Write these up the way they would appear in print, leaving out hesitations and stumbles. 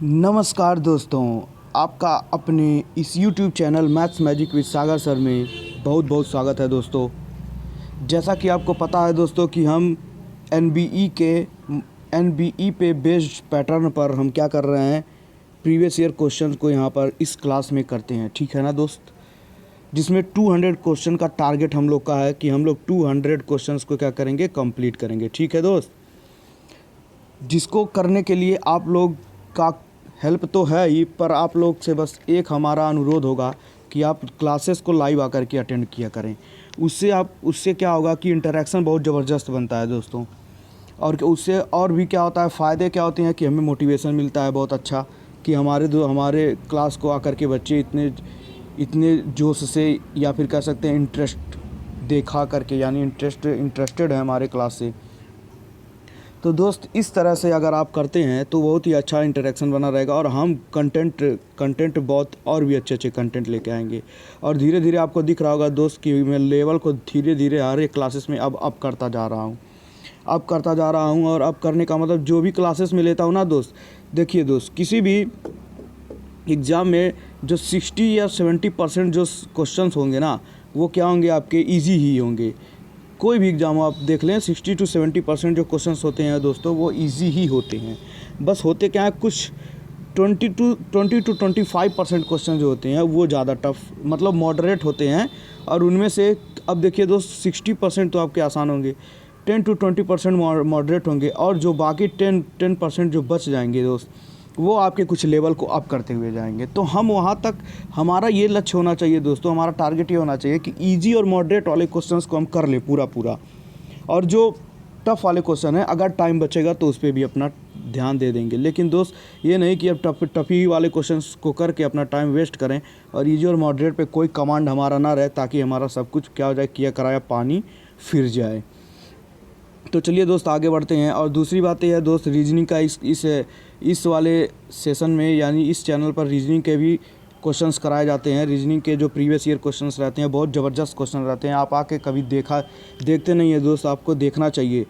नमस्कार दोस्तों, आपका अपने इस YouTube channel maths magic with Sagar sir में बहुत बहुत स्वागत है दोस्तों। जैसा कि आपको पता है दोस्तों कि हम एनबीई पे बेस्ड पैटर्न पर हम क्या कर रहे हैं, प्रीवियस ईयर क्वेश्चंस को यहाँ पर इस क्लास में करते हैं, ठीक है ना दोस्त। जिसमें 200 क्वेश्चन का टारगेट हम लोग का है कि हम लोग 200 क्वेश्चंस को क्या करेंगे, कंप्लीट करेंगे, ठीक है दोस्त। जिसको करने के लिए आप लोग का हेल्प तो है ही, पर आप लोग से बस एक हमारा अनुरोध होगा कि आप क्लासेस को लाइव आकर के अटेंड किया करें। उससे क्या होगा कि इंटरेक्शन बहुत ज़बरदस्त बनता है दोस्तों। और उससे और भी क्या होता है, फ़ायदे क्या होते हैं कि हमें मोटिवेशन मिलता है बहुत अच्छा, कि हमारे क्लास को आकर के बच्चे इतने जोश से या फिर कह सकते हैं इंटरेस्ट देखा करके, यानी इंटरेस्टेड है हमारे क्लास से। तो दोस्त इस तरह से अगर आप करते हैं तो बहुत ही अच्छा इंटरेक्शन बना रहेगा और हम कंटेंट बहुत और भी अच्छे कंटेंट लेके आएंगे। और धीरे धीरे आपको दिख रहा होगा दोस्त कि मैं लेवल को धीरे धीरे हर एक क्लासेस में अब अप करता जा रहा हूँ। और अब करने का मतलब जो भी क्लासेस में लेता हूँ ना दोस्त, देखिए दोस्त, किसी भी एग्ज़ाम में जो 60 या 70% जो क्वेश्चंस होंगे ना, वो क्या होंगे, आपके ईजी ही होंगे। कोई भी एग्ज़ाम आप देख लें, 60 to 70% जो क्वेश्चंस होते हैं दोस्तों, वो इजी ही होते हैं। बस होते क्या है, कुछ 20 to 25% क्वेश्चन जो होते हैं वो ज़्यादा टफ, मतलब मॉडरेट होते हैं। और उनमें से अब देखिए दोस्त, 60% तो आपके आसान होंगे, 10 to 20% मॉडरेट होंगे, और जो बाकी 10% जो बच जाएंगे दोस्त, वो आपके कुछ लेवल को अप करते हुए जाएंगे। तो हम वहाँ तक, हमारा ये लक्ष्य होना चाहिए दोस्तों, हमारा टारगेट ये होना चाहिए कि इजी और मॉडरेट वाले क्वेश्चंस को हम कर लें पूरा। और जो टफ़ वाले क्वेश्चन है, अगर टाइम बचेगा तो उस पर भी अपना ध्यान दे देंगे। लेकिन दोस्त ये नहीं कि अब टफ़ी वाले क्वेश्चंस को करके अपना टाइम वेस्ट करें और इजी और मॉडरेट पे कोई कमांड हमारा ना रहे, ताकि हमारा सब कुछ क्या हो जाए, किया कराया पानी फिर जाए। तो चलिए दोस्त आगे बढ़ते हैं। और दूसरी बात यह है दोस्त, रीजनिंग का इस वाले सेशन में, यानी इस चैनल पर रीजनिंग के भी क्वेश्चंस कराए जाते हैं। रीजनिंग के जो प्रीवियस ईयर क्वेश्चंस रहते हैं, बहुत ज़बरदस्त क्वेश्चन रहते हैं। आप आके कभी देखते नहीं है दोस्त, आपको देखना चाहिए।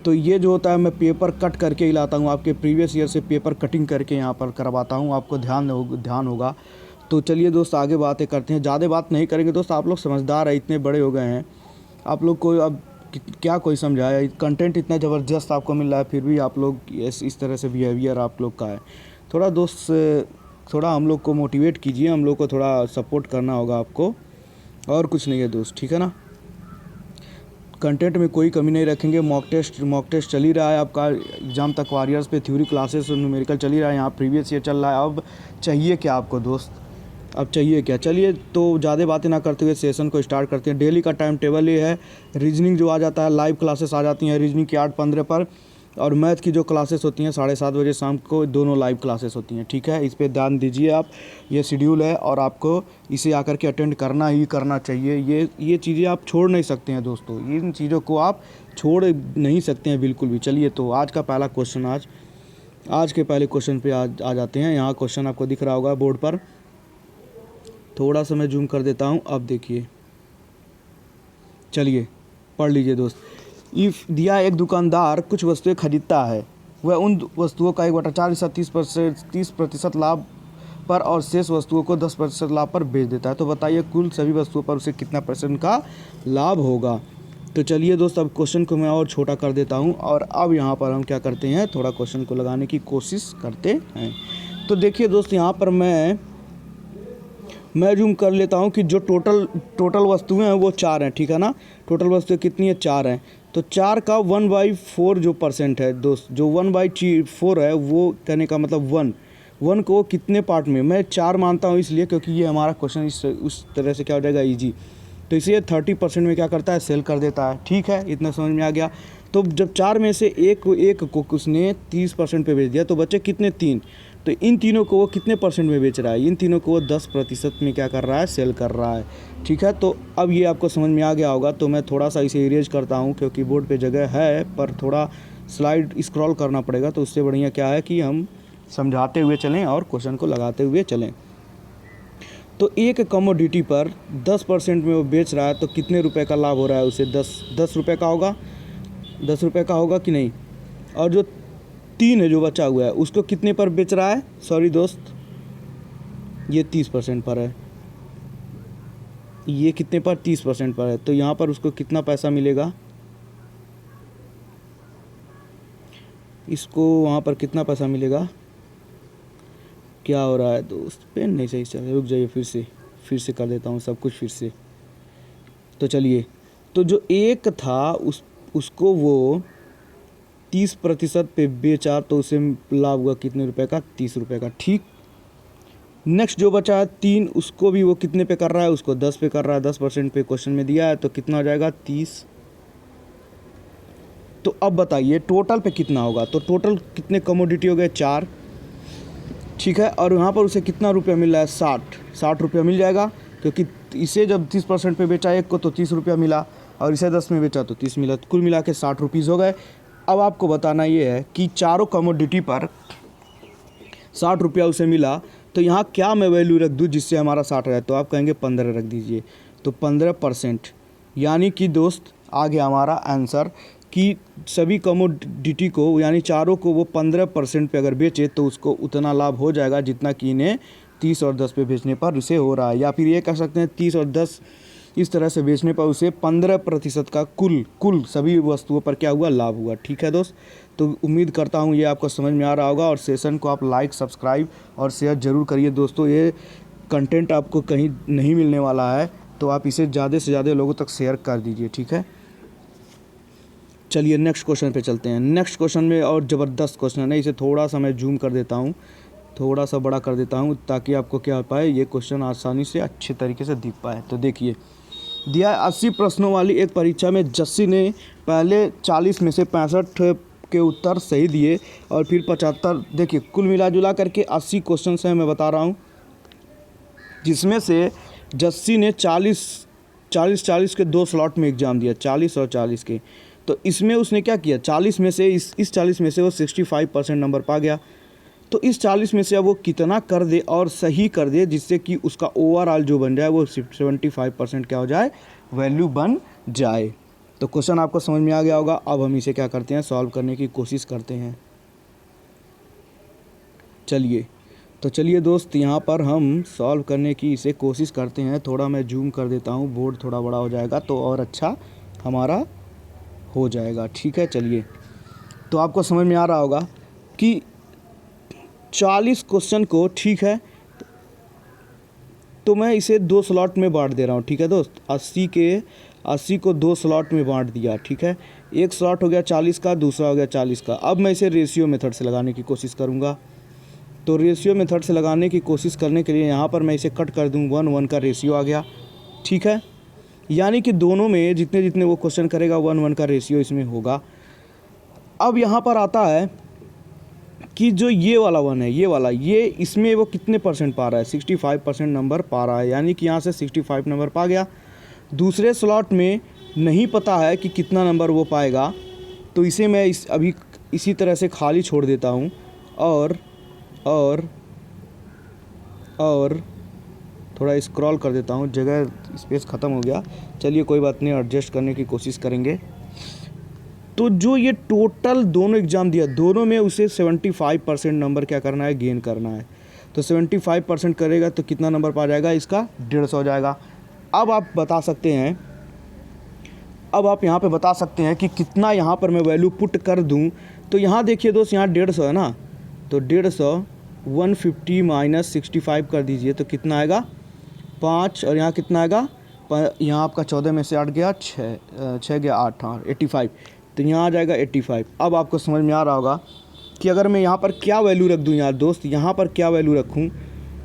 तो ये जो होता है, मैं पेपर कट करके ही लाता हूँ, आपके प्रीवियस ईयर से पेपर कटिंग करके यहाँ पर करवाता हूँ, आपको ध्यान होगा। तो चलिए दोस्त आगे बातें करते हैं। ज़्यादा बात नहीं करेंगे दोस्त, आप लोग समझदार हैं, इतने बड़े हो गए हैं, आप लोग को अब क्या कोई समझाए, कंटेंट इतना ज़बरदस्त आपको मिल रहा है, फिर भी आप लोग इस तरह से बिहेवियर आप लोग का है। थोड़ा दोस्त, थोड़ा हम लोग को मोटिवेट कीजिए, हम लोग को थोड़ा सपोर्ट करना होगा आपको, और कुछ नहीं है दोस्त, ठीक है ना। कंटेंट में कोई कमी नहीं रखेंगे। मॉक टेस्ट चल ही रहा है आपका, एग्ज़ाम तक वॉरियर्स पे थ्योरी क्लासेस और न्यूमेरिकल चल ही रहा है, यहाँ प्रीवियस ईयर चल रहा है। अब चाहिए क्या आपको दोस्त, अब चाहिए क्या। चलिए तो ज़्यादा बातें ना करते हुए सेशन को स्टार्ट करते हैं। डेली का टाइम टेबल ये है, रीजनिंग जो आ जाता है, लाइव क्लासेस आ जाती हैं रीजनिंग की 8:15 पर, और मैथ की जो क्लासेस होती हैं 7:30 बजे शाम को, दोनों लाइव क्लासेस होती हैं, ठीक है। इस पर ध्यान दीजिए आप, ये शेड्यूल है और आपको इसे आकर के अटेंड करना ही करना चाहिए। ये चीज़ें आप छोड़ नहीं सकते हैं दोस्तों, इन चीज़ों को आप छोड़ नहीं सकते हैं बिल्कुल भी। चलिए तो आज का पहला क्वेश्चन, आज के पहले क्वेश्चन पे आ जाते हैं। यहाँ क्वेश्चन आपको दिख रहा होगा बोर्ड पर, थोड़ा सा मैं जूम कर देता हूँ, अब देखिए। चलिए पढ़ लीजिए दोस्त। इफ़ दिया एक दुकानदार कुछ वस्तुएं खरीदता है, वह उन वस्तुओं का 1/4 हिस्सा 30% लाभ पर और शेष वस्तुओं को 10% लाभ पर बेच देता है। तो बताइए कुल सभी वस्तुओं पर उसे कितना % का लाभ होगा। तो चलिए दोस्त, अब क्वेश्चन को मैं और छोटा कर देता हूँ, और अब यहाँ पर हम क्या करते हैं, थोड़ा क्वेश्चन को लगाने की कोशिश करते हैं। तो देखिए दोस्त, यहाँ पर मैं जूम कर लेता हूँ कि जो टोटल वस्तुएं हैं वो 4 हैं, ठीक है ना। टोटल वस्तुएं कितनी है, 4 हैं। तो 4 का 1/4 जो % है दोस्त, जो 1/4 है, वो कहने का मतलब 1 को कितने पार्ट में, मैं 4 मानता हूँ इसलिए क्योंकि ये हमारा क्वेश्चन उस तरह से क्या हो जाएगा, ईजी। तो इसे 30% में क्या करता है, सेल कर देता है, ठीक है, इतना समझ में आ गया। तो जब 4 में से एक को उसने 30% पे बेच दिया, तो बचे कितने, 3। तो इन तीनों को वो कितने % में बेच रहा है, इन तीनों को वो 10% में क्या कर रहा है, सेल कर रहा है, ठीक है। तो अब ये आपको समझ में आ गया होगा। तो मैं थोड़ा सा इसे इरेज करता हूँ क्योंकि बोर्ड पे जगह है, पर थोड़ा स्लाइड स्क्रॉल करना पड़ेगा। तो उससे बढ़िया क्या है कि हम समझाते हुए चलें और क्वेश्चन को लगाते हुए चलें। तो एक कमोडिटी पर 10% में वो बेच रहा है, तो कितने रुपए का लाभ हो रहा है उसे, 10 रुपये का होगा, 10 रुपये का होगा कि नहीं। और जो 3 है जो बचा हुआ है उसको कितने पर बेच रहा है, सॉरी दोस्त, ये 30% पर है, ये कितने पर 30% पर है, तो यहाँ पर उसको कितना पैसा मिलेगा, इसको वहाँ पर कितना पैसा मिलेगा, क्या हो रहा है दोस्त, पेन नहीं सही चल रहा, रुक जाइए फिर से कर देता हूँ सब कुछ फिर से। तो चलिए, तो जो एक था उसको वो 30% पे बेचा तो उसे लाभ हुआ कितने रुपए का, 30 रुपये का, ठीक। नेक्स्ट जो बचा है 3, उसको भी वो कितने पे कर रहा है, उसको 10 पे कर रहा है, 10% पे क्वेश्चन में दिया है, तो कितना हो जाएगा 30। तो अब बताइए टोटल पे कितना होगा, तो टोटल कितने कमोडिटी हो गए, 4, ठीक है। और यहाँ पर उसे कितना रुपया मिल रहा है, 60 रुपया मिल जाएगा, क्योंकि इसे जब 30% पे बेचा एक को तो 30 रुपया मिला, और इसे 10 में बेचा तो 30 मिला, तो कुल मिला के 60 रुपीज़ हो गए। अब आपको बताना ये है कि चारों कमोडिटी पर 60 रुपया उसे मिला, तो यहाँ क्या मैं वैल्यू रख दूँ जिससे हमारा 60 रहे, तो आप कहेंगे 15 रख दीजिए, तो 15%, यानी कि दोस्त आ गया हमारा आंसर कि सभी कमोडिटी को यानी चारों को वो 15% पे अगर बेचे तो उसको उतना लाभ हो जाएगा जितना कि इन्हें 30 और 10 पे बेचने पर उसे हो रहा है, या फिर ये कह सकते हैं 30 और 10 इस तरह से बेचने पर उसे 15% का कुल सभी वस्तुओं पर क्या हुआ, लाभ हुआ, ठीक है दोस्त। तो उम्मीद करता हूँ ये आपको समझ में आ रहा होगा, और सेशन को आप लाइक, सब्सक्राइब और शेयर ज़रूर करिए दोस्तों। ये कंटेंट आपको कहीं नहीं मिलने वाला है, तो आप इसे ज़्यादा से ज़्यादा लोगों तक शेयर कर दीजिए, ठीक है। चलिए नेक्स्ट क्वेश्चन पे चलते हैं। नेक्स्ट क्वेश्चन में और ज़बरदस्त क्वेश्चन है, इसे थोड़ा सा मैं जूम कर देता हूँ, थोड़ा सा बड़ा कर देता हूँ ताकि आपको क्या हो पाए, ये क्वेश्चन आसानी से अच्छे तरीके से दिख पाए। तो देखिए दिया 80 प्रश्नों वाली एक परीक्षा में जस्सी ने पहले 40 में से 65 के उत्तर सही दिए और फिर 75, देखिए कुल मिला जुला करके 80 क्वेश्चन हैं मैं बता रहा हूँ, जिसमें से जस्सी ने 40 के 2 स्लॉट में एग्ज़ाम दिया, 40 और 40 के। तो इसमें उसने क्या किया, 40 में से इस 40 में से वो 65% नंबर पा गया। तो इस 40 में से अब वो कितना कर दे और सही कर दे जिससे कि उसका ओवरऑल जो बन जाए वो 75% क्या हो जाए, वैल्यू बन जाए। तो क्वेश्चन आपको समझ में आ गया होगा। अब हम इसे क्या करते हैं, सॉल्व करने की कोशिश करते हैं। चलिए दोस्त, यहाँ पर हम सॉल्व करने की इसे कोशिश करते हैं। थोड़ा मैं जूम कर देता हूँ, बोर्ड थोड़ा बड़ा हो जाएगा तो और अच्छा हमारा हो जाएगा, ठीक है। चलिए, तो आपको समझ में आ रहा होगा कि 40 क्वेश्चन को, ठीक है, तो मैं इसे 2 स्लॉट में बांट दे रहा हूँ, ठीक है दोस्त। 80 को 2 स्लॉट में बांट दिया, ठीक है। एक स्लॉट हो गया 40 का, दूसरा हो गया 40 का। अब मैं इसे रेशियो मेथड से लगाने की कोशिश करूँगा। तो रेशियो मेथड से लगाने की कोशिश करने के लिए यहाँ पर मैं इसे कट कर दूँ, 1:1 का रेशियो आ गया, ठीक है। यानी कि दोनों में जितने जितने वो क्वेश्चन करेगा 1:1 का रेशियो इसमें होगा। अब यहाँ पर आता है कि जो ये वाला 1 है, ये इसमें वो कितने परसेंट पा रहा है, 65% नंबर पा रहा है, यानी कि यहाँ से 65 नंबर पा गया। दूसरे स्लॉट में नहीं पता है कि कितना नंबर वो पाएगा, तो इसे मैं अभी इसी तरह से खाली छोड़ देता हूँ और थोड़ा स्क्रॉल कर देता हूँ, जगह स्पेस ख़त्म हो गया। चलिए कोई बात नहीं, एडजस्ट करने की कोशिश करेंगे। तो जो ये टोटल दोनों एग्ज़ाम दिया, दोनों में उसे 75% नंबर क्या करना है, गेन करना है। तो 75% करेगा तो कितना नंबर पा जाएगा, इसका 150 हो जाएगा। अब आप बता सकते हैं, अब आप यहाँ पे बता सकते हैं कि कितना यहाँ पर मैं वैल्यू पुट कर दूँ। तो यहाँ देखिए दोस्त, यहाँ 150 है ना, तो 150 150 माइनस 65 कर दीजिए तो कितना आएगा, 5, और यहाँ कितना आएगा, यहाँ आपका 14 में से 8 गया, 6 गया 8, हाँ 85, तो यहाँ आ जाएगा 85। अब आपको समझ में आ रहा होगा कि अगर मैं यहाँ पर क्या वैल्यू रख दूँ यार दोस्त, यहाँ पर क्या वैल्यू रखूँ,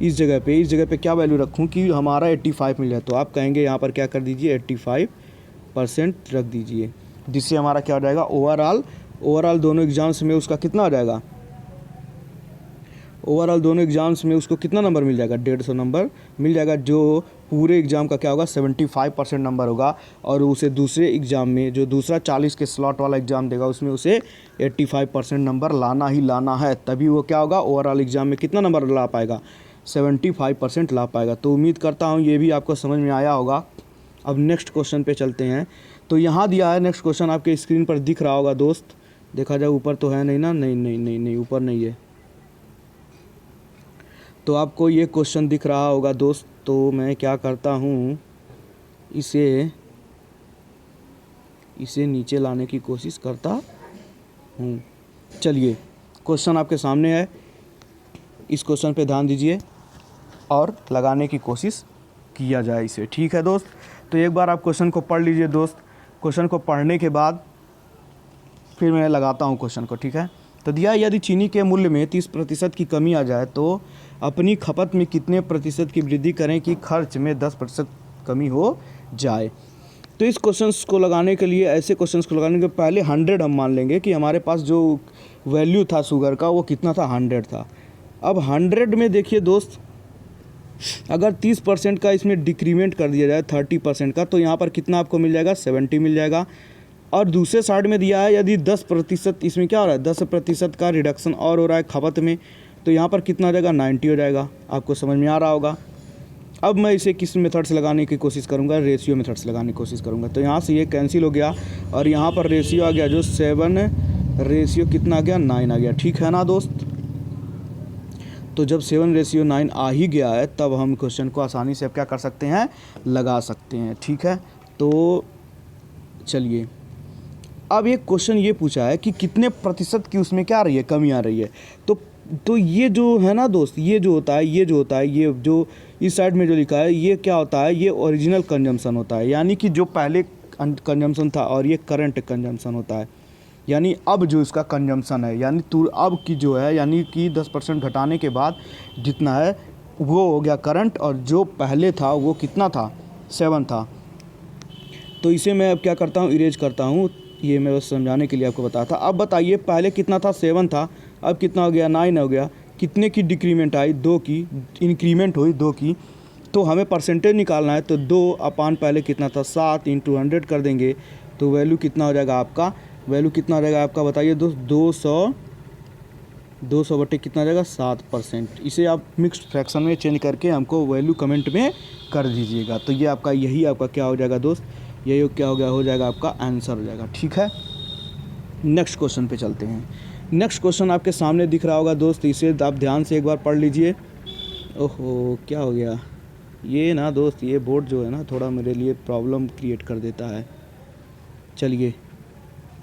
इस जगह पे क्या वैल्यू रखूँ कि हमारा 85 मिल जाए। तो आप कहेंगे यहाँ पर क्या कर दीजिए, 85% रख दीजिए, जिससे हमारा क्या हो जाएगा, ओवरऑल दोनों एग्ज़ाम्स में उसका कितना हो जाएगा, ओवरऑल दोनों एग्ज़ाम्स में उसको कितना नंबर मिल जाएगा, 150 नंबर मिल जाएगा, जो पूरे एग्ज़ाम का क्या होगा, 75% नंबर होगा। और उसे दूसरे एग्ज़ाम में, जो दूसरा 40 के स्लॉट वाला एग्ज़ाम देगा, उसमें उसे 85% नंबर लाना ही लाना है, तभी वो क्या होगा, ओवरऑल एग्ज़ाम में कितना नंबर ला पाएगा, 75% ला पाएगा। तो उम्मीद करता हूँ ये भी आपको समझ में आया होगा। अब नेक्स्ट क्वेश्चन पे चलते हैं। तो यहाँ दिया है नेक्स्ट क्वेश्चन, आपके स्क्रीन पर दिख रहा होगा दोस्त, देखा जाए ऊपर तो है नहीं ना, नहीं नहीं नहीं नहीं, ऊपर नहीं है। तो आपको ये क्वेश्चन दिख रहा होगा दोस्त। तो मैं क्या करता हूँ, इसे नीचे लाने की कोशिश करता हूँ। चलिए, क्वेश्चन आपके सामने है, इस क्वेश्चन पे ध्यान दीजिए और लगाने की कोशिश किया जाए इसे, ठीक है दोस्त। तो एक बार आप क्वेश्चन को पढ़ लीजिए दोस्त। क्वेश्चन को पढ़ने के बाद फिर मैं लगाता हूँ क्वेश्चन को, ठीक है। तो दिया, यदि चीनी के मूल्य में 30% की कमी आ जाए तो अपनी खपत में कितने प्रतिशत की वृद्धि करें कि खर्च में 10% कमी हो जाए। तो इस क्वेश्चंस को लगाने के लिए, ऐसे क्वेश्चंस को लगाने के पहले 100 हम मान लेंगे कि हमारे पास जो वैल्यू था शुगर का वो कितना था, 100 था। अब 100 में देखिए दोस्त, अगर 30% का इसमें डिक्रीमेंट कर दिया जाए 30% का, तो यहाँ पर कितना आपको मिल जाएगा, 70 मिल जाएगा। और दूसरे साइड में दिया है यदि 10%, इसमें क्या हो रहा है, 10% का रिडक्शन और हो रहा है खपत में, तो यहाँ पर कितना हो जाएगा, 90 हो जाएगा। आपको समझ में आ रहा होगा। अब मैं इसे किस मेथड से लगाने की कोशिश करूँगा, रेशियो मेथड से लगाने की कोशिश करूँगा। तो यहाँ से ये कैंसिल हो गया और यहाँ पर रेशियो आ गया जो 7, रेशियो कितना आ गया, 9 आ गया, ठीक है ना दोस्त। तो जब 7:9 आ ही गया है, तब हम क्वेश्चन को आसानी से अब क्या कर सकते हैं, लगा सकते हैं, ठीक है। तो चलिए, अब एक क्वेश्चन ये पूछा है कि कितने प्रतिशत की उसमें क्या आ रही है, कमी आ रही है। तो ये जो है ना दोस्त, ये जो होता है, ये जो इस साइड में जो लिखा है, ये क्या होता है, ये ओरिजिनल कंजम्पशन होता है। यानी कि जो पहले कंजम्पशन था और ये करंट कंजम्पशन होता है। यानी अब जो इसका कंजम्पशन है, यानी अब की जो है, यानी कि 10% घटाने के बाद जितना है वो हो गया करंट, और जो पहले था वो कितना था, 7 था। तो इसे मैं अब क्या करता हूँ, इरेज करता हूँ। ये मैं बस समझाने के लिए आपको बताया था। अब बताइए, पहले कितना था, 7 था, अब कितना हो गया, 9 हो गया। कितने की डिक्रीमेंट आई, 2 की इंक्रीमेंट हुई, 2 की। तो हमें परसेंटेज निकालना है, तो 2 अपान पहले कितना था, 7 × 100 कर देंगे, तो वैल्यू कितना हो जाएगा आपका, वैल्यू कितना हो जाएगा आपका, बताइए दोस्त, 200 बटे कितना हो जाएगा, 7%। इसे आप मिक्स्ड फ्रैक्शन में चेंज करके हमको वैल्यू कमेंट में कर दीजिएगा। तो ये आपका, यही आपका क्या हो जाएगा दोस्त, यही क्या हो जाएगा आपका आंसर हो जाएगा, ठीक है। नेक्स्ट क्वेश्चन पे चलते हैं। नेक्स्ट क्वेश्चन आपके सामने दिख रहा होगा दोस्त, इसे आप ध्यान से एक बार पढ़ लीजिए। ओहो, क्या हो गया, ये ना दोस्त, ये बोर्ड जो है ना थोड़ा मेरे लिए प्रॉब्लम क्रिएट कर देता है। चलिए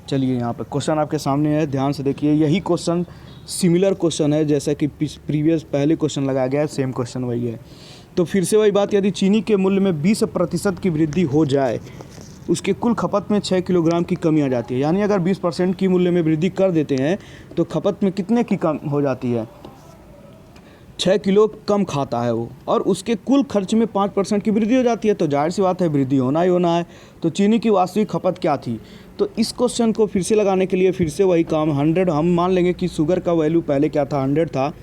यहाँ पर क्वेश्चन आपके सामने है, ध्यान से देखिए। यही क्वेश्चन सिमिलर क्वेश्चन है जैसा कि प्रीवियस पहले क्वेश्चन लगाया गया है, सेम क्वेश्चन वही है। तो फिर से वही बात, यदि चीनी के मूल्य में 20% की वृद्धि हो जाए, उसके कुल खपत में 6 किलोग्राम की कमी आ जाती है। यानी अगर 20% की मूल्य में वृद्धि कर देते हैं तो खपत में कितने की कम हो जाती है, 6 किलो कम खाता है वो, और उसके कुल खर्च में 5% की वृद्धि हो जाती है। तो जाहिर सी बात है, वृद्धि होना ही होना है। तो चीनी की वास्तविक खपत क्या थी। तो इस क्वेश्चन को फिर से लगाने के लिए फिर से वही काम, 100 हम मान लेंगे कि शुगर का वैल्यू पहले क्या था, 100 था,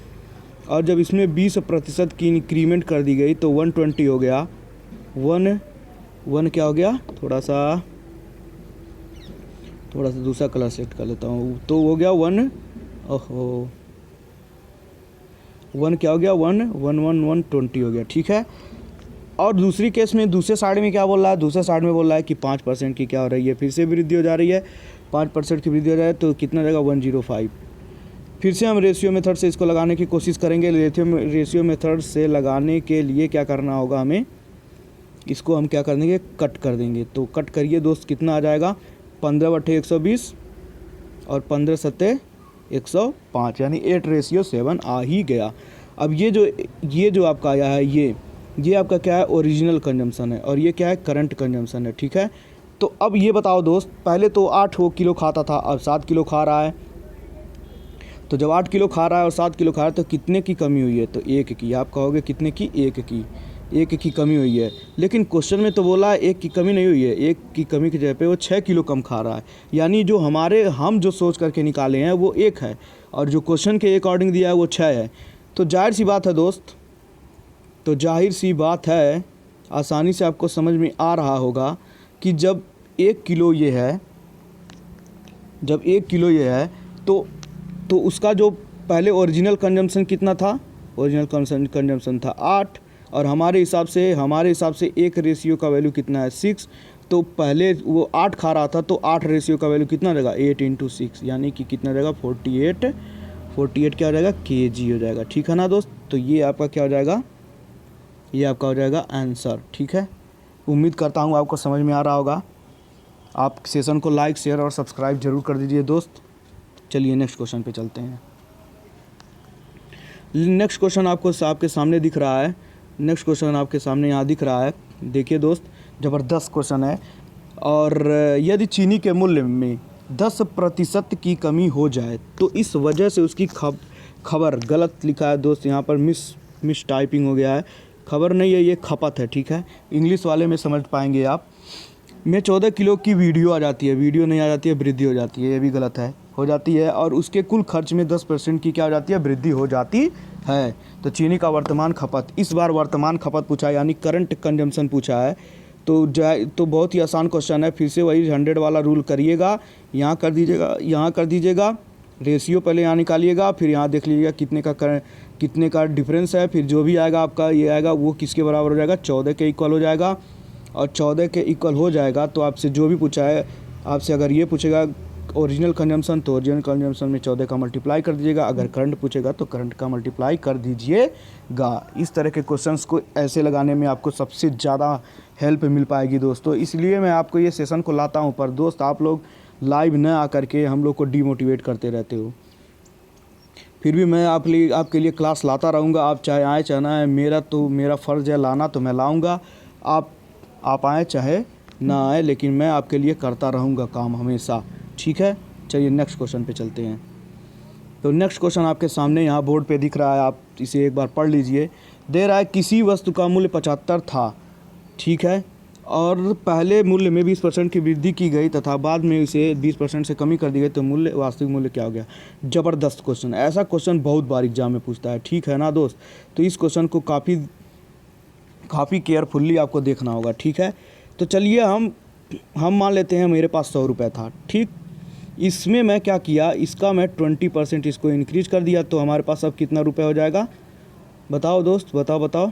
और जब इसमें 20% की इंक्रीमेंट कर दी गई तो 120 हो गया। वन क्या हो गया, थोड़ा सा दूसरा कलर सेलेक्ट कर लेता हूँ। तो हो गया 1 क्या हो गया, 120 हो गया, ठीक है। और दूसरी केस में दूसरे साइड में क्या बोल रहा है, दूसरे साइड में बोल रहा है कि 5% की क्या हो रही है, फिर से वृद्धि हो जा रही है, 5% की वृद्धि हो जाए तो कितना रहेगा, 105। फिर से हम रेशियो मेथड से इसको लगाने की कोशिश करेंगे। रेशियो मेथड से लगाने के लिए क्या करना होगा हमें, इसको हम क्या कर देंगे, कट कर देंगे। तो कट करिए दोस्त, कितना आ जाएगा, 15/120 और 15×7 105, यानी 8:7 आ ही गया। अब ये जो आपका आया है, ये आपका क्या है, ओरिजिनल कंजम्पशन है, और ये क्या है, करंट कंजम्पशन है, ठीक है। तो अब ये बताओ दोस्त, पहले तो 8 किलो खाता था, अब 7 किलो खा रहा है। तो जब 8 किलो खा रहा है और 7 किलो खा रहा है तो कितने की कमी हुई है, तो 1 की। आप कहोगे कितने की, 1 की कमी हुई है। लेकिन क्वेश्चन में तो बोला है 1 की कमी नहीं हुई है, 1 की कमी की जगह पे वो 6 किलो कम खा रहा है। यानी जो हम जो सोच करके निकाले हैं वो 1 है, और जो क्वेश्चन के अकॉर्डिंग दिया है वो 6 है। तो जाहिर सी बात है दोस्त, आसानी से आपको समझ में आ रहा होगा कि जब 1 किलो ये है, तो उसका जो पहले ओरिजिनल कंजम्पशन कितना था, ओरिजिनल कंजम्पशन था 8, और हमारे हिसाब से 1 रेशियो का वैल्यू कितना है, 6। तो पहले वो 8 खा रहा था, तो 8 रेशियो का वैल्यू कितना रहेगा 8 × 6, यानी कि कितना रहेगा 48 क्या हो जाएगा kg हो जाएगा। ठीक है ना दोस्त, तो ये आपका क्या हो जाएगा, ये आपका हो जाएगा आंसर। ठीक है, उम्मीद करता हूँ आपको समझ में आ रहा होगा। आप सेशन को लाइक शेयर और सब्सक्राइब जरूर कर दीजिए दोस्त। चलिए नेक्स्ट क्वेश्चन पे चलते हैं। नेक्स्ट क्वेश्चन आपके सामने दिख रहा है। नेक्स्ट क्वेश्चन आपके सामने यहाँ दिख रहा है। देखिए दोस्त, ज़बरदस्त क्वेश्चन है। और यदि चीनी के मूल्य में 10% की कमी हो जाए तो इस वजह से उसकी खबर गलत लिखा है दोस्त, यहाँ पर मिस टाइपिंग हो गया है। खबर नहीं है, ये खपत है। ठीक है, इंग्लिश वाले में समझ पाएंगे आप। में 14 किलो की वीडियो आ जाती है, वीडियो नहीं आ जाती है, वृद्धि हो जाती है, ये भी गलत है, हो जाती है। और उसके कुल खर्च में 10% की क्या हो जाती है, वृद्धि हो जाती है। तो चीनी का वर्तमान खपत, इस बार वर्तमान खपत पूछा है, यानी करंट कंजम्पशन पूछा है। तो बहुत ही आसान क्वेश्चन है। फिर से वही 100 वाला रूल करिएगा, यहाँ कर दीजिएगा, यहाँ कर दीजिएगा, रेशियो पहले यहाँ निकालिएगा, फिर यहाँ देख लीजिएगा कितने का डिफरेंस है। फिर जो भी आएगा आपका ये आएगा वो किसके बराबर हो जाएगा, 14 के इक्वल हो जाएगा। और 14 के इक्वल हो जाएगा तो आपसे जो भी पूछा है, आपसे अगर ये पूछेगा ओरिजिनल कंजम्पशन, तो ओरिजिनल कंजम्पशन में 14 का मल्टीप्लाई कर दीजिएगा। अगर करंट पूछेगा तो करंट का मल्टीप्लाई कर दीजिएगा। इस तरह के क्वेश्चंस को ऐसे लगाने में आपको सबसे ज़्यादा हेल्प मिल पाएगी दोस्तों। इसलिए मैं आपको ये सेशन को लाता हूँ, पर दोस्त आप लोग लाइव न आकर के हम लोग को डीमोटिवेट करते रहते हो। फिर भी मैं आपके लिए क्लास लाता रहूँगा, आप चाहे आए चाहे ना आए, मेरा फ़र्ज़ है लाना, तो मैं लाऊँगा। आप आए चाहे ना आए, लेकिन मैं आपके लिए करता रहूँगा काम हमेशा। ठीक है, चलिए नेक्स्ट क्वेश्चन पे चलते हैं। तो नेक्स्ट क्वेश्चन आपके सामने यहाँ बोर्ड पे दिख रहा है, आप इसे एक बार पढ़ लीजिए। दे रहा है किसी वस्तु का मूल्य 75 था, ठीक है, और पहले मूल्य में 20% की वृद्धि की गई तथा बाद में इसे 20% से कमी कर दी गई, तो वास्तविक मूल्य क्या हो गया। ज़बरदस्त क्वेश्चन, ऐसा क्वेश्चन बहुत बार एग्जाम में पूछता है। ठीक है ना दोस्त, तो इस क्वेश्चन को काफ़ी केयरफुल्ली आपको देखना होगा। ठीक है, तो चलिए हम मान लेते हैं मेरे पास 100 रुपये था। ठीक, इसमें मैं क्या किया, इसका मैं 20% इसको इंक्रीज कर दिया, तो हमारे पास अब कितना रुपये हो जाएगा, बताओ दोस्त, बताओ,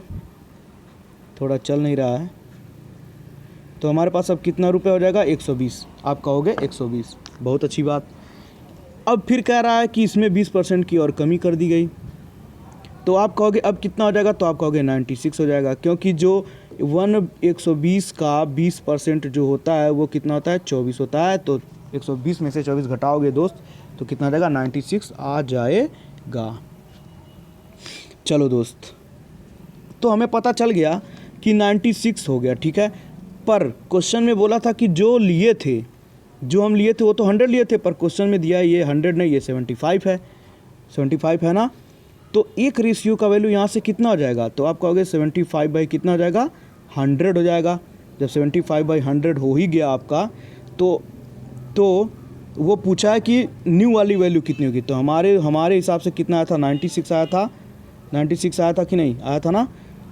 थोड़ा चल नहीं रहा है। तो हमारे पास अब कितना रुपये हो जाएगा, 120। आप कहोगे 120, बहुत अच्छी बात। अब फिर कह रहा है कि इसमें 20% की और कमी कर दी गई, तो आप कहोगे अब कितना हो जाएगा, तो आप कहोगे 96 हो जाएगा, क्योंकि जो 120 का 20% जो होता है वो कितना होता है, 24 होता है। तो 120 में से 24 घटाओगे दोस्त, तो कितना आ जाएगा, 96 आ जाएगा। चलो दोस्त, तो हमें पता चल गया कि 96 हो गया। ठीक है, पर क्वेश्चन में बोला था कि जो हम लिए थे वो तो 100 लिए थे, पर क्वेश्चन में दिया ये 100 नहीं, ये 75 है ना। तो एक रेशियो का वैल्यू यहाँ से कितना हो जाएगा, तो आप कहोगे 75 बाई कितना हो जाएगा, 100 हो जाएगा। जब 75 बाई 100 हो ही गया आपका, तो वो पूछा है कि न्यू वाली वैल्यू कितनी होगी। तो हमारे हिसाब से कितना आया था, 96 आया था। 96 आया था कि नहीं, आया था ना।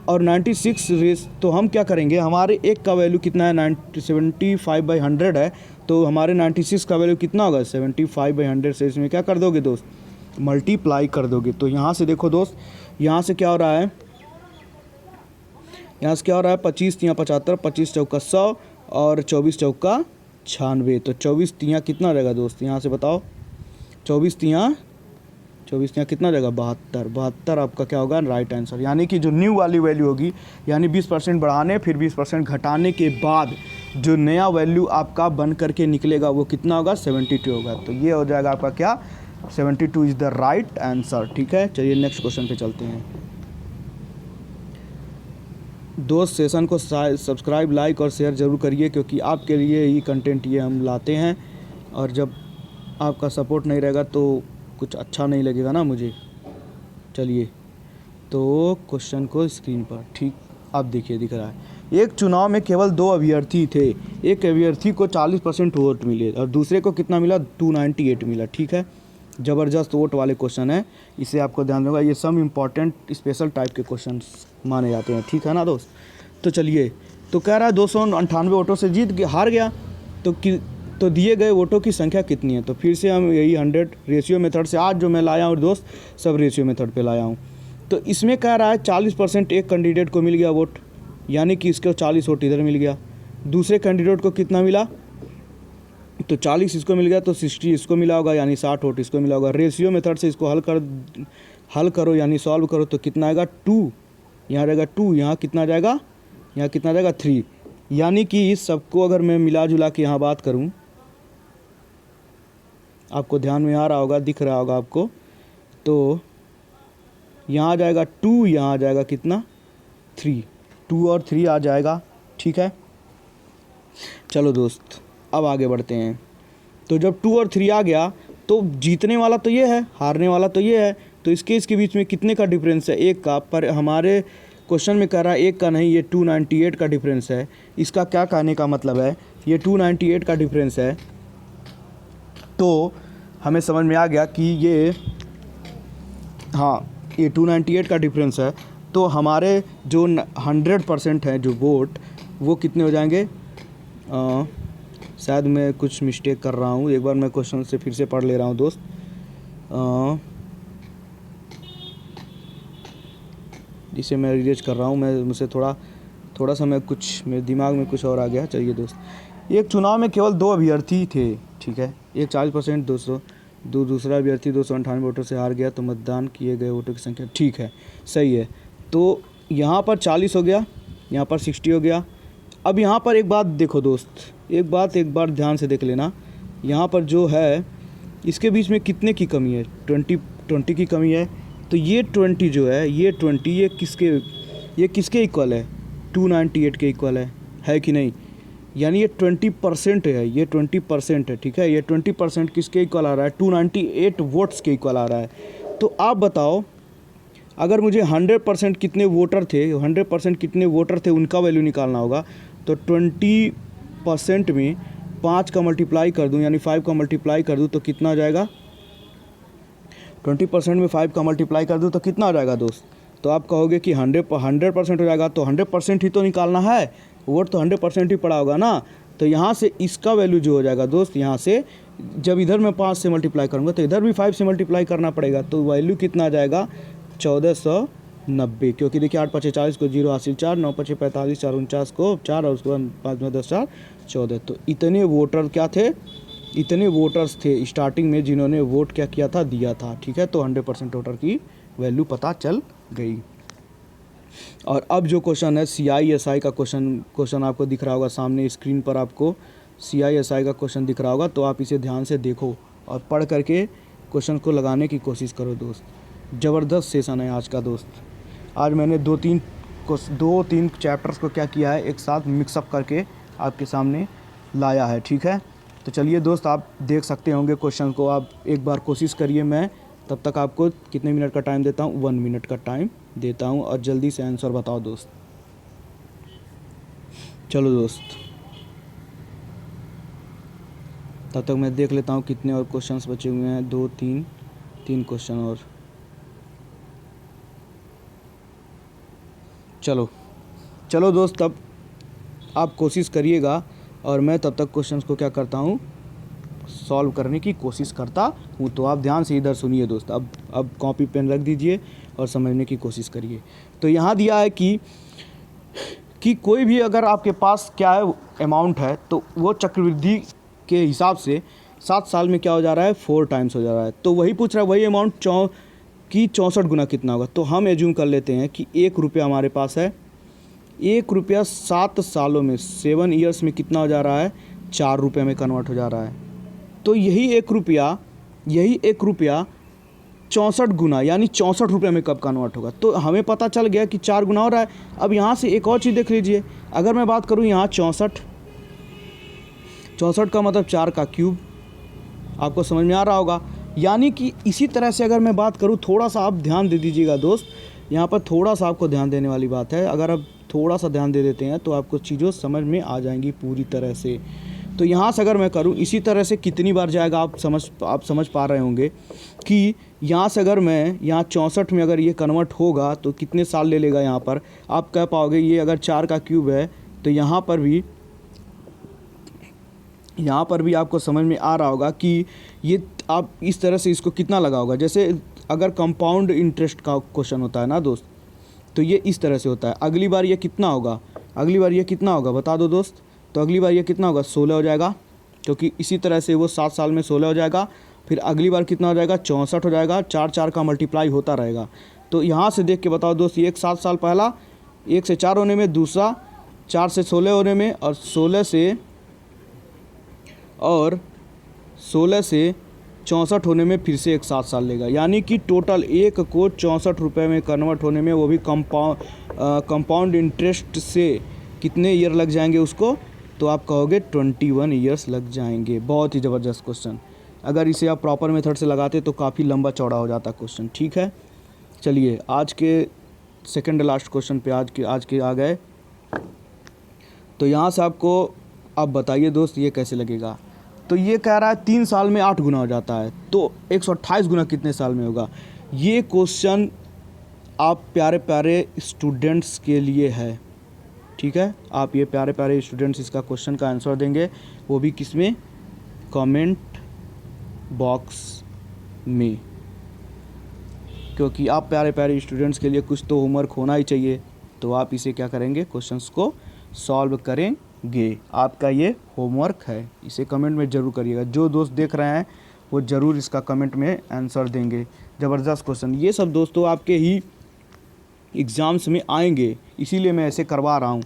और 96 तो हम क्या करेंगे, हमारे एक का वैल्यू कितना है, 75 बाई 100 है, तो हमारे 96 का वैल्यू कितना होगा, 75 बाई 100 से इसमें क्या कर दोगे दोस्त, मल्टीप्लाई कर दोगे। तो यहाँ से देखो दोस्त, यहाँ से क्या हो रहा है, 25 तियाँ 75, 25 चौका 100 और 24 चौका 96। तो 24 तियाँ कितना रहेगा दोस्त, यहाँ से बताओ, 24 तियाँ कितना रहेगा, 72 आपका क्या होगा, राइट आंसर। यानी कि जो न्यू वाली वैल्यू होगी, यानी 20% बढ़ाने फिर 20% घटाने के बाद जो नया वैल्यू आपका बन करके निकलेगा वो कितना होगा, 72 होगा। तो ये हो जाएगा आपका क्या, 72 इज़ द राइट आंसर। ठीक है, चलिए नेक्स्ट क्वेश्चन पे चलते हैं दोस्त। सेशन को सब्सक्राइब, लाइक और शेयर ज़रूर करिए, क्योंकि आपके लिए ही कंटेंट ये हम लाते हैं, और जब आपका सपोर्ट नहीं रहेगा तो कुछ अच्छा नहीं लगेगा ना मुझे। चलिए, तो क्वेश्चन को स्क्रीन पर, ठीक, आप देखिए, दिख रहा है। एक चुनाव में केवल 2 अभ्यर्थी थे, एक अभ्यर्थी को 40% वोट मिले और दूसरे को कितना मिला, 298 मिला। ठीक है, ज़बरदस्त वोट वाले क्वेश्चन है, इसे आपको ध्यान दूंगा। ये सब इम्पॉर्टेंट स्पेशल टाइप के क्वेश्चन माने जाते हैं। ठीक है ना दोस्त, तो चलिए, तो कह रहा है 298 वोटों से हार गया, तो दिए गए वोटों की संख्या कितनी है। तो फिर से हम यही 100 रेशियो मेथड से, आज जो मैं लाया हूँ दोस्त, सब रेशियो मेथड पे लाया हूँ। तो इसमें कह रहा है 40% एक कैंडिडेट को मिल गया वोट, यानी कि इसको 40 वोट इधर मिल गया, दूसरे कैंडिडेट को कितना मिला, तो 40 इसको मिल गया, तो 60 इसको मिला होगा, यानी 60 वोट इसको मिला होगा। रेशियो मेथड से इसको हल करो यानी सॉल्व करो, तो कितना आएगा 2, यहाँ रहेगा 2, यहाँ कितना जाएगा, यहाँ कितना जाएगा 3। यानी कि इस सबको अगर मैं मिला जुला के यहाँ बात करूँ, आपको ध्यान में आ रहा होगा, दिख रहा होगा आपको, तो यहाँ आ जाएगा 2, यहाँ आ जाएगा कितना 3, 2 और 3 आ जाएगा। ठीक है, चलो दोस्त अब आगे बढ़ते हैं। तो जब 2 और 3 आ गया तो जीतने वाला तो ये है, हारने वाला तो ये है, तो इसके बीच में कितने का डिफरेंस है, 1 का। पर हमारे क्वेश्चन में कह रहा है 1 का नहीं, ये 298 का डिफरेंस है। इसका क्या कहने का मतलब है, ये 298 का डिफरेंस है। तो हमें समझ में आ गया कि ये, हाँ ये 298 का डिफरेंस है। तो हमारे जो 100% है जो वोट, वो कितने हो जाएंगे, शायद मैं कुछ मिस्टेक कर रहा हूँ, एक बार मैं क्वेश्चन से फिर से पढ़ ले रहा हूँ दोस्त। जिसे मैं रिलेट कर रहा हूँ, मैं मुझसे थोड़ा सा मैं कुछ, मेरे दिमाग में कुछ और आ गया। चलिए दोस्त, एक चुनाव में केवल 2 अभ्यर्थी थे, ठीक है, एक 40% 200, दूसरा अभ्यर्थी 298 वोटों से हार गया, तो मतदान किए गए वोटों की संख्या, ठीक है सही है। तो यहाँ पर 40 हो गया, यहाँ पर 60 हो गया। अब यहाँ पर एक बात देखो दोस्त, एक बार ध्यान से देख लेना, यहाँ पर जो है इसके बीच में कितने की कमी है, 20 की कमी है। तो ये 20 जो है, ये 20 ये किसके इक्वल है, 298 के इक्वल है कि नहीं। यानी ये 20% है, ये 20% है, ठीक है। ये 20% किसके इक्वल आ रहा है, 298 वोट्स के इक्वल आ रहा है। तो आप बताओ, अगर मुझे 100% कितने वोटर थे, 100% कितने वोटर थे उनका वैल्यू निकालना होगा, तो 20% में 5 का मल्टीप्लाई कर दूं, यानी 5 का मल्टीप्लाई कर दूं तो कितना आ जाएगा, 20% में 5 का मल्टीप्लाई कर दूं तो कितना हो जाएगा दोस्त। तो आप कहोगे कि 100% हो जाएगा, तो 100% ही तो निकालना है, वोट तो 100% ही पड़ा होगा ना। तो यहाँ से इसका वैल्यू जो हो जाएगा दोस्त, यहाँ से जब इधर मैं 5 से मल्टीप्लाई करूँगा तो इधर भी 5 से मल्टीप्लाई करना पड़ेगा, तो वैल्यू कितना आ जाएगा 1490। क्योंकि देखिए 8 5 40 को 0 हासिल 4, 9 5 45, 4 49 को 4 और उसके बाद 5 में 10 4 14। तो इतने वोटर क्या थे, इतने वोटर्स थे स्टार्टिंग में जिन्होंने वोट क्या किया था, दिया था, ठीक है। तो 100% वोटर की वैल्यू पता चल गई। और अब जो क्वेश्चन है CISI का क्वेश्चन आपको दिख रहा होगा सामने स्क्रीन पर, आपको CISI का क्वेश्चन दिख रहा होगा, तो आप इसे ध्यान से देखो और पढ़ करके क्वेश्चन को लगाने की कोशिश करो दोस्त। ज़बरदस्त सेशन है आज का दोस्त। आज मैंने 2-3 चैप्टर्स को क्या किया है, एक साथ मिक्सअप करके आपके सामने लाया है, ठीक है। तो चलिए दोस्त, आप देख सकते होंगे क्वेश्चन को, आप एक बार कोशिश करिए। मैं तब तक आपको कितने मिनट का टाइम देता हूँ, 1 मिनट का टाइम देता हूँ, और जल्दी से आंसर बताओ दोस्त। चलो दोस्त, तब तक मैं देख लेता हूँ कितने और क्वेश्चंस बचे हुए हैं, 2-3 क्वेश्चन और। चलो दोस्त, तब आप कोशिश करिएगा और मैं तब तक क्वेश्चंस को क्या करता हूँ, सॉल्व करने की कोशिश करता हूँ। तो आप ध्यान से इधर सुनिए दोस्त, अब कॉपी पेन रख दीजिए और समझने की कोशिश करिए। तो यहाँ दिया है कि कोई भी अगर आपके पास क्या है अमाउंट है, तो वो चक्रवृद्धि के हिसाब से 7 साल में क्या हो जा रहा है, 4 टाइम्स हो जा रहा है। तो वही पूछ रहा है, वही अमाउंट की 64 गुना कितना होगा। तो हम एज्यूम कर लेते हैं कि 1 रुपया हमारे पास है, 1 रुपया 7 सालों में, 7 ईयर्स में कितना हो जा रहा है, 4 रुपये में कन्वर्ट हो जा रहा है। तो यही 1 रुपया 64 गुना यानी 64 रुपये में कब कन्वर्ट होगा। तो हमें पता चल गया कि 4 गुना हो रहा है। अब यहाँ से एक और चीज़ देख लीजिए, अगर मैं बात करूँ यहाँ 64 का मतलब 4 का क्यूब, आपको समझ में आ रहा होगा। यानी कि इसी तरह से अगर मैं बात करूँ, थोड़ा सा आप ध्यान दे दीजिएगा दोस्त, यहाँ पर थोड़ा सा आपको ध्यान देने वाली बात है। अगर आप थोड़ा सा ध्यान दे देते हैं तो आपको चीज़ों समझ में आ जाएंगी पूरी तरह से। तो यहाँ से अगर मैं करूँ इसी तरह से कितनी बार जाएगा, आप समझ पा रहे होंगे कि यहाँ से अगर मैं यहाँ 64 में अगर ये कन्वर्ट होगा तो कितने साल ले लेगा। यहाँ पर आप कह पाओगे ये अगर 4 का क्यूब है तो यहाँ पर भी आपको समझ में आ रहा होगा कि ये आप इस तरह से इसको कितना लगा होगा। जैसे अगर कंपाउंड इंटरेस्ट का क्वेश्चन होता है ना दोस्त, तो ये इस तरह से होता है। अगली बार ये कितना होगा, बता दो दोस्त। तो अगली बार ये कितना होगा 16 हो जाएगा, क्योंकि इसी तरह से वो 7 साल में 16 हो जाएगा। फिर अगली बार कितना हो जाएगा 64 हो जाएगा, 4 4 का मल्टीप्लाई होता रहेगा। तो यहाँ से देख के बताओ दोस्त, एक 7 साल पहला 1 से 4 होने में, दूसरा 4 से 16 होने में, और 16 से 64 होने में फिर से एक 7 साल लेगा। यानी कि टोटल एक को 64 रुपये में कन्वर्ट होने में, वो भी कंपाउंड इंटरेस्ट से कितने ईयर लग जाएंगे उसको, तो आप कहोगे 21 ईयर्स लग जाएंगे। बहुत ही ज़बरदस्त क्वेश्चन। अगर इसे आप प्रॉपर मेथड से लगाते तो काफ़ी लंबा चौड़ा हो जाता क्वेश्चन। ठीक है, चलिए आज के सेकंड लास्ट क्वेश्चन पे आज के आ गए। तो यहाँ से आपको आप बताइए दोस्त ये कैसे लगेगा। तो ये कह रहा है 3 साल में 8 गुना हो जाता है, तो 128 गुना कितने साल में होगा। ये क्वेश्चन आप प्यारे प्यारे स्टूडेंट्स के लिए है। ठीक है, आप ये प्यारे प्यारे स्टूडेंट्स इसका क्वेश्चन का आंसर देंगे, वो भी किस में, कमेंट बॉक्स में, क्योंकि आप प्यारे प्यारे स्टूडेंट्स के लिए कुछ तो होमवर्क होना ही चाहिए। तो आप इसे क्या करेंगे, क्वेश्चंस को सॉल्व करेंगे। आपका ये होमवर्क है, इसे कमेंट में ज़रूर करिएगा। जो दोस्त देख रहे हैं वो ज़रूर इसका कमेंट में आंसर देंगे। ज़बरदस्त क्वेश्चन, ये सब दोस्तों आपके ही एग्ज़ाम्स में आएंगे, इसीलिए मैं ऐसे करवा रहा हूँ।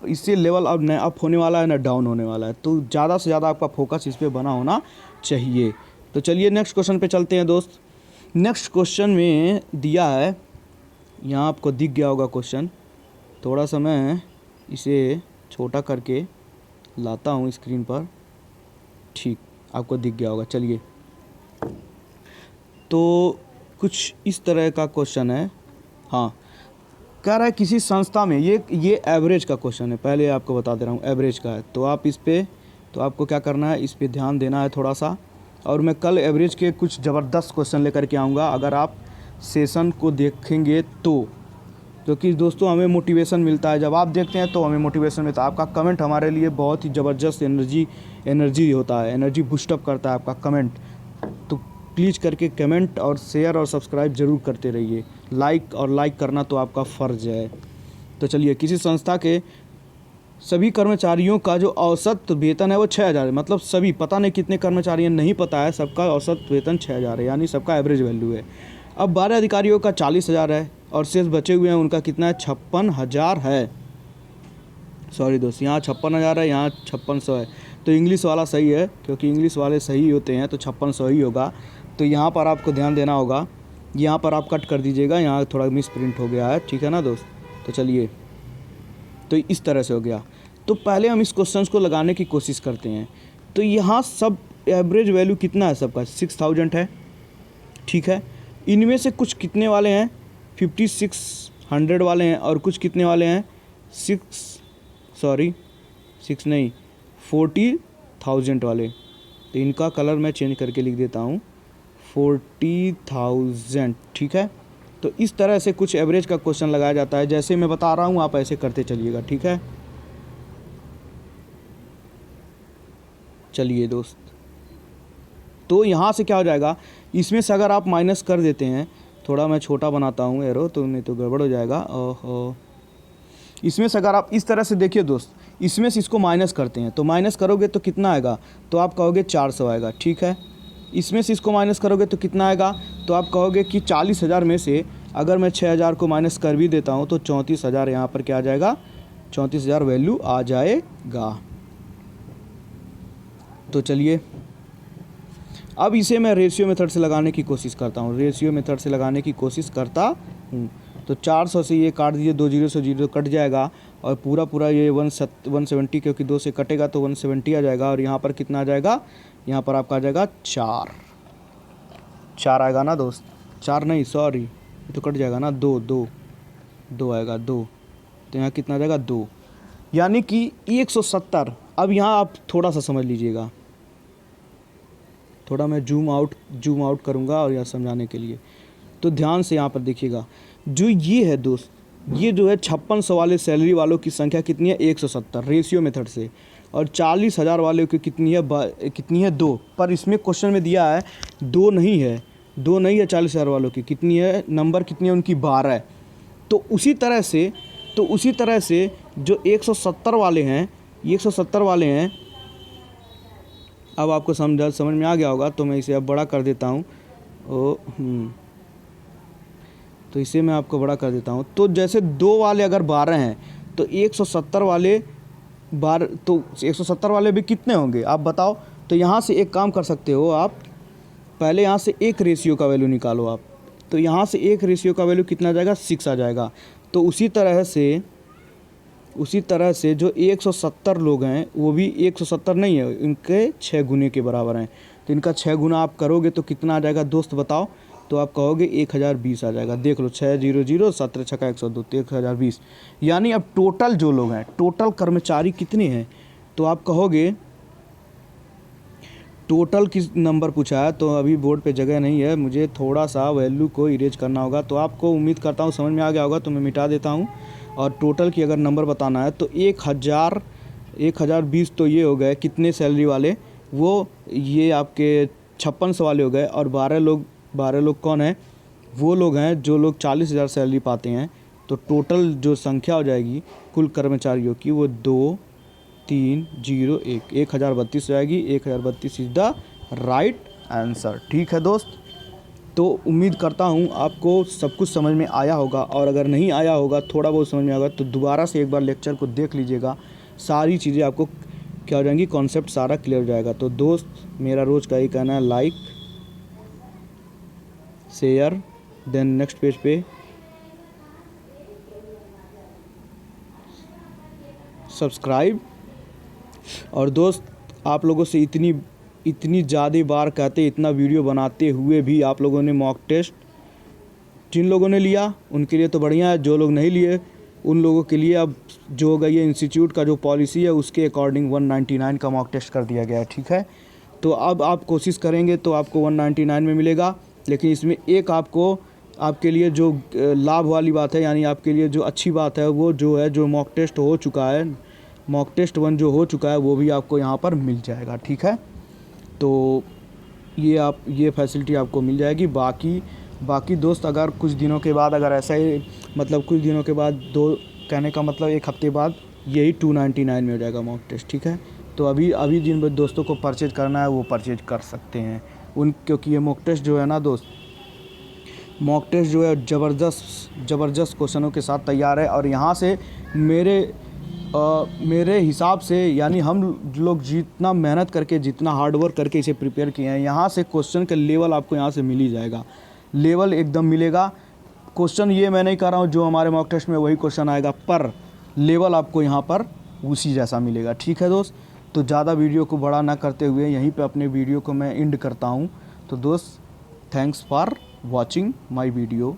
इससे लेवल अब न अप होने वाला है न डाउन होने वाला है, तो ज़्यादा से ज़्यादा आपका फोकस इस पर बना होना चाहिए। तो चलिए नेक्स्ट क्वेश्चन पे चलते हैं दोस्त। नेक्स्ट क्वेश्चन में दिया है, यहाँ आपको दिख गया होगा क्वेश्चन, थोड़ा सा मैं इसे छोटा करके लाता हूँ स्क्रीन पर। ठीक, आपको दिख गया होगा। चलिए, तो कुछ इस तरह का क्वेश्चन है। हाँ, कह रहा है किसी संस्था में, ये एवरेज का क्वेश्चन है, पहले आपको बता दे रहा हूँ एवरेज का है। तो आप इस पे, तो आपको क्या करना है, इस पे ध्यान देना है थोड़ा सा। और मैं कल एवरेज के कुछ ज़बरदस्त क्वेश्चन लेकर के आऊँगा, अगर आप सेशन को देखेंगे तो, क्योंकि दोस्तों हमें मोटिवेशन मिलता है, जब आप देखते हैं तो हमें मोटिवेशन मिलता है। आपका कमेंट हमारे लिए बहुत ही ज़बरदस्त एनर्जी होता है, एनर्जी बूस्टअप करता है आपका कमेंट। तो प्लीज़ करके कमेंट और शेयर और सब्सक्राइब ज़रूर करते रहिए। लाइक करना तो आपका फ़र्ज़ है। तो चलिए, किसी संस्था के सभी कर्मचारियों का जो औसत वेतन है वो 6,000 है। मतलब सभी, पता नहीं कितने कर्मचारी हैं, नहीं पता है, सबका औसत वेतन 6,000 है, यानी सबका एवरेज वैल्यू है। अब 12 अधिकारियों का 40,000 है, और शेष बचे हुए हैं उनका कितना है, 56,000 है। सॉरी दोस्त, यहाँ 56,000 है, यहाँ 5600 है। तो इंग्लिश वाला सही है, क्योंकि इंग्लिश वाले सही होते हैं, तो 5600 ही होगा। तो यहाँ पर आपको ध्यान देना होगा, यहाँ पर आप कट कर दीजिएगा, यहाँ थोड़ा मिस प्रिंट हो गया है। ठीक है ना दोस्त। तो चलिए, तो इस तरह से हो गया। तो पहले हम इस क्वेश्चन को लगाने की कोशिश करते हैं। तो यहाँ सब एवरेज वैल्यू कितना है सबका, 6000 है। ठीक है, इनमें से कुछ कितने वाले हैं, 5600 वाले हैं, और कुछ कितने वाले हैं, 40,000 वाले। तो इनका कलर मैं चेंज करके लिख देता हूँ, 40,000। ठीक है, तो इस तरह से कुछ एवरेज का क्वेश्चन लगाया जाता है। जैसे मैं बता रहा हूँ आप ऐसे करते चलिएगा। ठीक है, चलिए दोस्त, तो यहाँ से क्या हो जाएगा, इसमें से अगर आप माइनस कर देते हैं, थोड़ा मैं छोटा बनाता हूँ एरो, तो नहीं तो गड़बड़ हो जाएगा। ओहो, इसमें से अगर आप इस तरह से देखिए दोस्त, इसमें से इसको माइनस करते हैं, तो माइनस करोगे तो कितना आएगा, तो आप कहोगे 400 आएगा। ठीक है, इसमें से इसको माइनस करोगे तो कितना आएगा, तो आप कहोगे कि 40,000 में से अगर मैं 6,000 को माइनस कर भी देता हूँ तो 34,000 यहाँ पर क्या आ जाएगा, 34,000 वैल्यू आ जाएगा। तो चलिए, अब इसे मैं रेशियो मेथड से लगाने की कोशिश करता हूँ, तो 400 से ये काट दीजिए, 2 0 से 0 कट जाएगा, और पूरा ये 170, क्योंकि 2 से कटेगा तो 170 आ जाएगा। और यहाँ पर कितना आ जाएगा, यहाँ पर आपका आ जाएगा 4 आएगा ना दोस्त, 4 नहीं सॉरी, ये तो कट जाएगा ना, 2 आएगा, 2। तो यहाँ कितना आ जाएगा, 2, यानी कि 170। अब यहाँ आप थोड़ा सा समझ लीजिएगा, थोड़ा मैं जूम आउट करूँगा और यह समझाने के लिए। तो ध्यान से यहाँ पर देखिएगा, जो ये है दोस्त, ये जो है 5600 वाले सैलरी वालों की संख्या कितनी है, 170 रेशियो मेथड से, और 40,000 वाले की कितनी है 2। पर इसमें क्वेश्चन में दिया है 2 नहीं है 40,000 वालों की कितनी है, नंबर कितनी है उनकी, 12 है। तो उसी तरह से जो 170 वाले हैं ये 170 वाले हैं। अब आपको समझ में आ गया होगा, तो मैं इसे अब बड़ा कर देता हूँ। तो इसे मैं आपको बड़ा कर देता हूँ। तो जैसे 2 वाले अगर 12 हैं तो 170 वाले 12, तो 170 वाले भी कितने होंगे आप बताओ। तो यहाँ से एक काम कर सकते हो आप, पहले यहाँ से एक रेशियो का वैल्यू निकालो आप। तो यहाँ से एक रेशियो का वैल्यू कितना आ जाएगा, 6 आ जाएगा। तो उसी तरह से जो 170 लोग हैं वो भी 170 नहीं है, इनके 6 गुने के बराबर हैं। तो इनका 6 गुना आप करोगे तो कितना आ जाएगा दोस्त बताओ। तो आप कहोगे 1020 आ जाएगा। देख लो 6 0 0 17 छक्का 102 तो 1020। यानी अब टोटल जो लोग हैं, टोटल कर्मचारी कितने हैं, तो आप कहोगे टोटल किस नंबर पूछा है। तो अभी बोर्ड पे जगह नहीं है, मुझे थोड़ा सा वैल्यू को इरेज करना होगा। तो आपको उम्मीद करता हूँ समझ में आ गया होगा, तो मैं मिटा देता हूँ। और टोटल की अगर नंबर बताना है तो 1020 तो ये हो गए कितने सैलरी वाले, वो ये आपके 5600 वाले हो गए। और 12 लोग कौन है, वो लोग हैं जो लोग 40,000 सैलरी पाते हैं। तो टोटल जो संख्या हो जाएगी कुल कर्मचारियों की वो 1032 हो जाएगी। 1032 इज द राइट आंसर। ठीक है दोस्त, तो उम्मीद करता हूँ आपको सब कुछ समझ में आया होगा। और अगर नहीं आया होगा, थोड़ा बहुत समझ में आएगा, तो दोबारा से एक बार लेक्चर को देख लीजिएगा। सारी चीज़ें आपको क्या हो जाएंगी, कॉन्सेप्ट सारा क्लियर हो जाएगा। तो दोस्त मेरा रोज़ का ही कहना है, like share, then next page पे सब्सक्राइब। और दोस्त आप लोगों से इतनी ज़्यादा बार कहते, इतना वीडियो बनाते हुए भी आप लोगों ने मॉक टेस्ट, जिन लोगों ने लिया उनके लिए तो बढ़िया है, जो लोग नहीं लिए उन लोगों के लिए अब जो होगा, ये इंस्टीट्यूट का जो पॉलिसी है उसके अकॉर्डिंग 199 का मॉक टेस्ट कर दिया गया है। ठीक है, तो अब आप कोशिश करेंगे तो आपको 199 में मिलेगा। लेकिन इसमें एक आपके लिए जो लाभ वाली बात है, यानी आपके लिए जो अच्छी बात है, वो जो है जो मॉक टेस्ट हो चुका है, मॉक टेस्ट 1 जो हो चुका है वो भी आपको यहाँ पर मिल जाएगा। ठीक है, तो ये फैसिलिटी आपको मिल जाएगी। बाकी दोस्त अगर कुछ दिनों के बाद, अगर ऐसा ही मतलब कुछ दिनों के बाद, कहने का मतलब 1 हफ्ते बाद यही 299 में हो जाएगा मॉक टेस्ट। ठीक है, तो अभी जिन दोस्तों को परचेज करना है वो परचेज कर सकते हैं क्योंकि ये मॉक टेस्ट जो है ना दोस्त, मॉक टेस्ट जो है ज़बरदस्त क्वेश्चनों के साथ तैयार है। और यहाँ से मेरे हिसाब से, यानी हम लोग जितना मेहनत करके, जितना हार्ड वर्क करके इसे प्रिपेयर किए हैं, यहाँ से क्वेश्चन का लेवल आपको यहाँ से मिल ही जाएगा, लेवल एकदम मिलेगा। क्वेश्चन ये मैं नहीं कह रहा हूँ जो हमारे मॉक टेस्ट में वही क्वेश्चन आएगा, पर लेवल आपको यहाँ पर उसी जैसा मिलेगा। ठीक है दोस्त, तो ज़्यादा वीडियो को बड़ा ना करते हुए यहीं पे अपने वीडियो को मैं एंड करता हूँ। तो दोस्त thanks for watching my video.